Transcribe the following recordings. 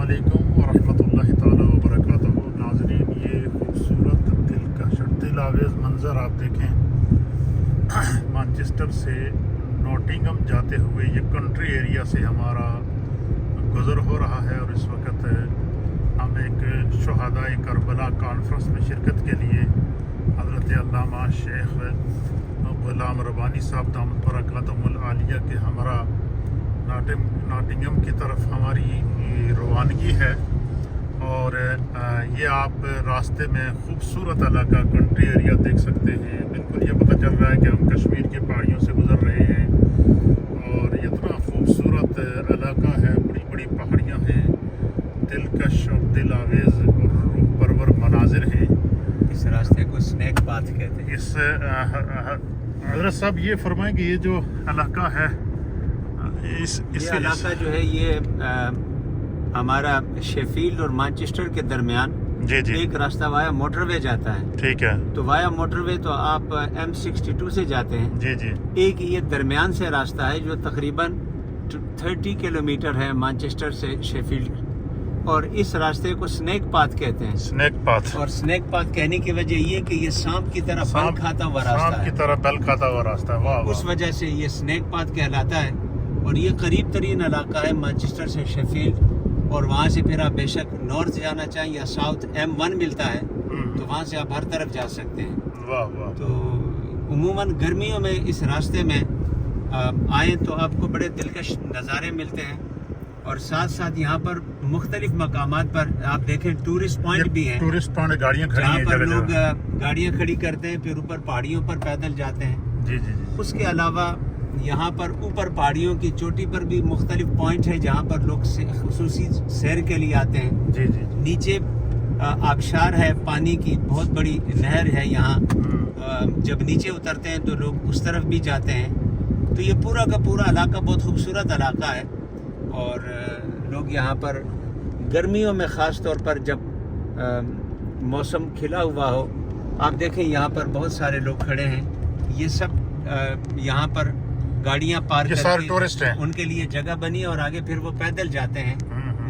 अस्सलामुअलैकुम वरहमतुल्लाहि ताला वबरकातुहू। नाज़रीन, ये खूबसूरत दिल आवेज़ मंज़र आप देखें, मैनचेस्टर से नॉटिंघम जाते हुए ये कंट्री एरिया से हमारा गुज़र हो रहा है और इस वक्त हम एक शुहदाए करबला कॉन्फ्रेंस में शिरकत के लिए हज़रत अल्लामा शेख ग़ुलाम रब्बानी साहब दामत बरकातुहुल आलिया के हमरा नॉटिंघम की तरफ हमारी रवानगी है। और ये आप रास्ते में खूबसूरत इलाका कंट्री एरिया देख सकते हैं। बिल्कुल ये पता चल रहा है कि हम कश्मीर की पहाड़ियों से गुज़र रहे हैं और इतना खूबसूरत इलाका है, बड़ी बड़ी पहाड़ियाँ हैं, दिलकश और दिल आवेज़ और रूह परवर मनाजिर हैं। इस रास्ते को स्नैक पाथ कहते हैं। इस हज़रत साहब ये फरमाएं कि ये जो इलाका है इस इलाका जो है ये हमारा शेफील्ड और मैनचेस्टर के दरमियान जी एक रास्ता वाया मोटरवे जाता है। ठीक है तो वाया मोटरवे तो आप M62 से जाते हैं। जी एक ये दरमियान से रास्ता है जो तकरीबन 30 किलोमीटर है मैनचेस्टर से शेफील्ड, और इस रास्ते को स्नैक पाथ कहते हैं। Snack path. और स्नैक पाथ कहने की वजह ये कि ये सांप की तरह बल खाता हुआ रास्ता सांप की है, तरह बल खाता हुआ रास्ता है। वाह उस वजह से ये स्नैक पाथ कहलाता है। और ये करीब तरीन इलाका है मैनचेस्टर से शेफील्ड, और वहाँ से फिर आप बेशक नॉर्थ जाना चाहें या साउथ M1 मिलता है तो वहाँ से आप हर तरफ जा सकते हैं। वाह वाह। तो उमूमन गर्मियों में इस रास्ते में आए तो आपको बड़े दिलकश नज़ारे मिलते हैं, और साथ साथ यहाँ पर मुख्तलिफ मकामात पर आप देखें टूरिस्ट पॉइंट भी हैं। टूरिस्ट पॉइंट गाड़ियाँ खड़ी जहाँ हैं पर जगह लोग जगह। गाड़ियाँ खड़ी करते हैं, फिर ऊपर पहाड़ियों पर पैदल जाते हैं। जी उसके अलावा यहाँ पर ऊपर पहाड़ियों की चोटी पर भी मुख्तलिफ पॉइंट है जहाँ पर लोग खुसूसी सैर के लिए आते हैं। जी नीचे आबशार है, पानी की बहुत बड़ी नहर है यहाँ। जब नीचे उतरते हैं तो लोग उस तरफ भी जाते हैं। तो ये पूरा का पूरा इलाका बहुत खूबसूरत इलाका है। और लोग यहाँ पर गर्मियों में ख़ास तौर पर जब मौसम खिला हुआ हो, आप देखें यहाँ पर बहुत सारे लोग खड़े हैं। ये सब यहाँ पर गाड़ियाँ पार्क करके टूरिस्ट हैं, उनके लिए जगह बनी है, और आगे फिर वो पैदल जाते हैं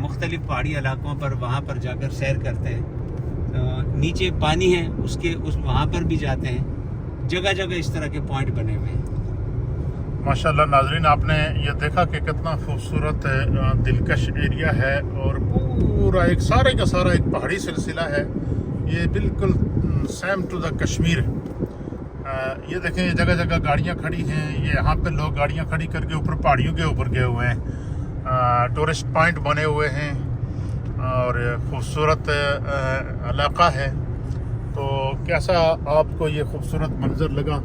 मुख्तलिफ पहाड़ी इलाकों पर, वहाँ पर जाकर सैर करते हैं। नीचे पानी है उस वहाँ पर भी जाते हैं। जगह जगह इस तरह के पॉइंट बने हुए हैं। माशाल्लाह। नाजरीन, आपने ये देखा कि कितना खूबसूरत दिलकश एरिया है और पूरा एक सारे का सारा एक पहाड़ी सिलसिला है। ये बिल्कुल सेम टू द कश्मीर। ये देखें, ये जगह जगह गाड़ियाँ खड़ी हैं। ये यहाँ पे लोग गाड़ियाँ खड़ी करके ऊपर पहाड़ियों के ऊपर गए हुए हैं। टूरिस्ट पॉइंट बने हुए हैं और खूबसूरत इलाका है। तो कैसा आपको ये खूबसूरत मंज़र लगा?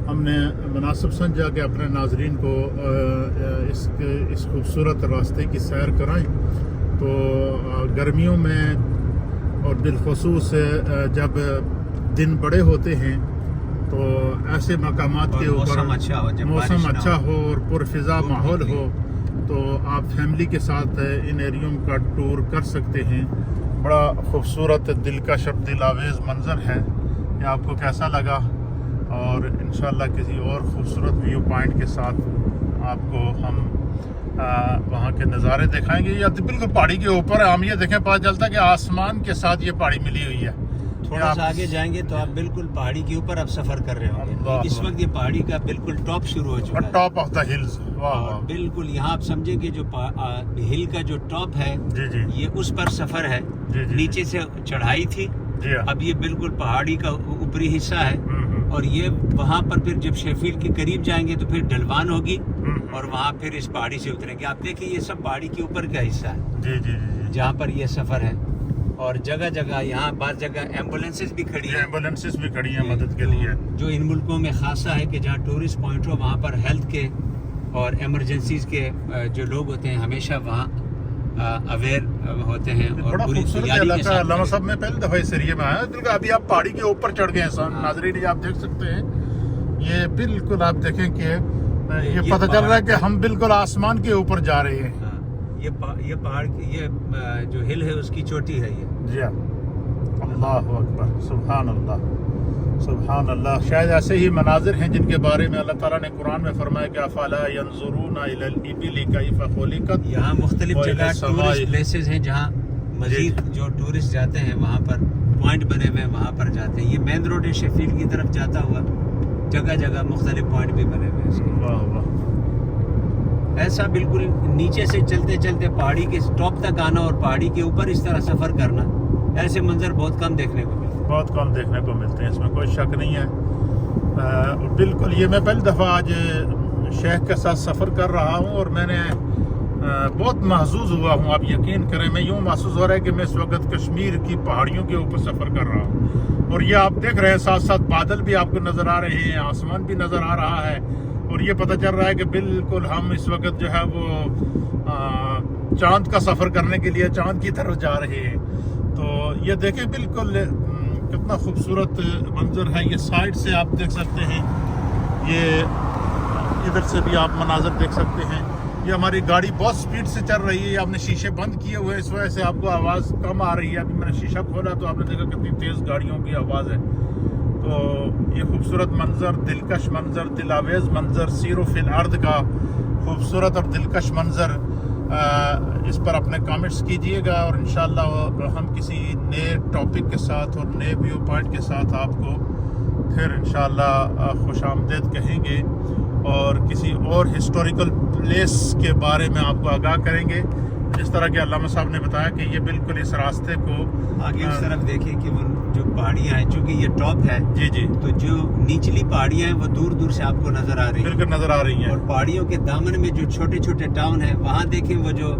हमने मुनासिब समझा कि अपने नाजरीन को इस खूबसूरत रास्ते की सैर कराएं। तो गर्मियों में और बिलखुसूस जब दिन बड़े होते हैं तो ऐसे मकामात के ऊपर मौसम अच्छा हो और पुरफिज़ा माहौल हो तो आप फैमिली के साथ इन एरियो का टूर कर सकते हैं। बड़ा खूबसूरत दिलकश और दिल आवेज़ मंज़र है। ये आपको कैसा लगा? और इंशाल्लाह किसी और ख़ूबसूरत व्यू पॉइंट के साथ आपको हम वहाँ के नज़ारे दिखाएंगे। या बिल्कुल पहाड़ी के ऊपर है। हम ये देखें, पता चलता है कि आसमान के साथ ये पहाड़ी मिली हुई है। थोड़ा सा आगे जाएंगे तो आप बिल्कुल पहाड़ी के ऊपर आप सफर कर रहे होंगे। इस वक्त ये पहाड़ी का बिल्कुल टॉप शुरू हो चुका है, टॉप ऑफ द हिल्स। वाह। बिल्कुल यहाँ आप समझे कि जो हिल का जो टॉप है ये उस पर सफर है। नीचे से चढ़ाई थी, अब ये बिल्कुल पहाड़ी का ऊपरी हिस्सा है। और ये वहाँ पर फिर जब शेफील्ड के करीब जाएंगे तो फिर ढलवान होगी और वहाँ फिर इस पहाड़ी से उतरेंगे। आप देखिए ये सब पहाड़ी के ऊपर का हिस्सा है जहाँ पर ये सफर है। और जगह जगह यहाँ बार जगह एम्बुलेंसेस भी खड़ी हैं। एम्बुलेंसेस भी खड़ी हैं मदद के लिए। जो इन मुल्कों में खासा है कि जहाँ टूरिस्ट पॉइंट हो वहाँ पर हेल्थ के और एमरजेंसीज के जो लोग होते हैं हमेशा वहाँ अवेयर होते हैं। और बड़ा खूबसूरत इलाका है। अल्लामा साहब, मैं पहली दफ़ा इस एरिया में आया। अभी आप पहाड़ी के ऊपर चढ़ गए हैं। नाज़रीन, ये आप देख सकते हैं, ये बिल्कुल आप देखें कि ये पता चल रहा है कि हम बिल्कुल आसमान के ऊपर जा रहे हैं। ये पहाड़ की ये जो हिल है उसकी चोटी है ये। जी हाँ। अल्लाह अकबर, सुभान अल्लाह। سبحان اللہ. شاید ایسے ہی مناظر ہیں جن کے بارے میں اللہ تعالیٰ نے قرآن میں فرمایا کہ افلا ينظرون الى الابل كيف خلقت. یہاں مختلف وإلى جگہ السماء. ٹورسٹ پلیسز ہیں جہاں مزید جو ٹورسٹ جاتے ہیں وہاں پر پوائنٹ بنے ہوئے ہیں, وہاں پر جاتے ہیں. یہ مین روڈ ہے شیفیلڈ کی طرف جاتا ہوا, جگہ جگہ مختلف پوائنٹ بھی بنے ہوئے ہیں اس کے. واہ واہ. ایسا بالکل نیچے سے چلتے چلتے پہاڑی کے ٹاپ تک آنا اور پہاڑی کے اوپر اس طرح سفر کرنا, ایسے منظر بہت کم دیکھنے کو ملتے ہیں. بہت کم دیکھنے کو ملتے ہیں, اس میں کوئی شک نہیں ہے. بالکل یہ میں پہلی دفعہ آج شیخ کے ساتھ سفر کر رہا ہوں اور میں نے بہت محظوظ ہوا ہوں. آپ یقین کریں میں یوں محسوس ہو رہا ہے کہ میں اس وقت کشمیر کی پہاڑیوں کے اوپر سفر کر رہا ہوں. اور یہ آپ دیکھ رہے ہیں ساتھ ساتھ بادل بھی آپ کو نظر آ رہے ہیں, آسمان بھی نظر آ رہا ہے, اور یہ پتہ چل رہا ہے کہ بالکل ہم اس وقت جو ہے وہ چاند کا سفر کرنے کے لیے چاند کی طرف جا رہے ہیں. تو یہ دیکھیں بالکل کتنا خوبصورت منظر ہے. یہ سائڈ سے آپ دیکھ سکتے ہیں, یہ ادھر سے بھی آپ مناظر دیکھ سکتے ہیں. یہ ہماری گاڑی بہت سپیڈ سے چل رہی ہے, آپ نے شیشے بند کیے ہوئے, اس وجہ سے آپ کو آواز کم آ رہی ہے. ابھی میں نے شیشہ کھولا تو آپ نے دیکھا کتنی تیز گاڑیوں کی آواز ہے. تو یہ خوبصورت منظر, دلکش منظر, دلاویز منظر, سیر و فی الارض کا خوبصورت اور دلکش منظر, اس پر اپنے کامنٹس کیجئے گا, اور انشاءاللہ ہم کسی نئے ٹاپک کے ساتھ اور نئے ویو پوائنٹ کے ساتھ آپ کو پھر انشاءاللہ خوش آمدید کہیں گے, اور کسی اور ہسٹوریکل پلیس کے بارے میں آپ کو آگاہ کریں گے. جس طرح کہ علامہ صاحب نے بتایا کہ یہ بالکل اس راستے کو آگے اس طرف دیکھیں کہ وہ جو پہاڑیاں ہیں, چونکہ یہ ٹاپ ہے, جی جی تو جو نچلی پہاڑیاں ہیں وہ دور دور سے آپ کو نظر آ رہی ہیں, بالکل نظر آ رہی ہیں. اور پہاڑیوں کے دامن میں جو چھوٹے چھوٹے ٹاؤن ہیں وہاں دیکھیں وہ جو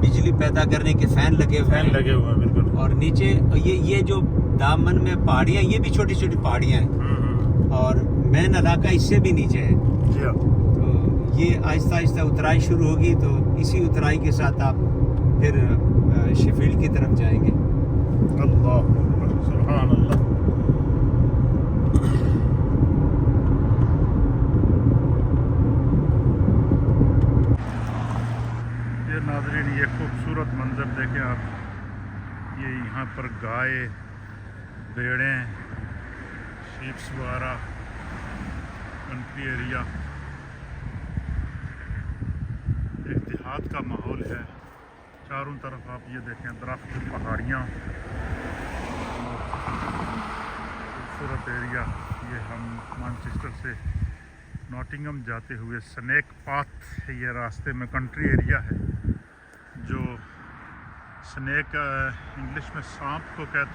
بجلی پیدا کرنے کے فین لگے ہوئے فین ہیں, لگے ہوئے ہیں بالکل. اور نیچے یہ جو دامن میں پہاڑیاں, یہ بھی چھوٹی چھوٹی پہاڑیاں ہیں, اور مین علاقہ اس سے بھی نیچے ہے. جی ہاں. تو یہ آہستہ آہستہ اترائی شروع ہوگی, تو اسی اترائی کے ساتھ آپ پھر شیفیلڈ کی طرف جائیں گے. اللہ اکبر, سبحان اللہ. یہ ناظرین یہ خوبصورت منظر دیکھیں آپ, یہ یہاں پر گائے, بھیڑیں, شیپس وغیرہ, کنٹری ایریا, ایک دیہات کا ماحول ہے. چاروں طرف آپ یہ دیکھیں درخت, پہاڑیاں, خوبصورت ایریا. یہ ہم مانچسٹر سے ناٹنگھم جاتے ہوئے سنیک پاتھ, یہ راستے میں کنٹری ایریا ہے, جو سنیک انگلش میں سانپ کو کہتے ہیں.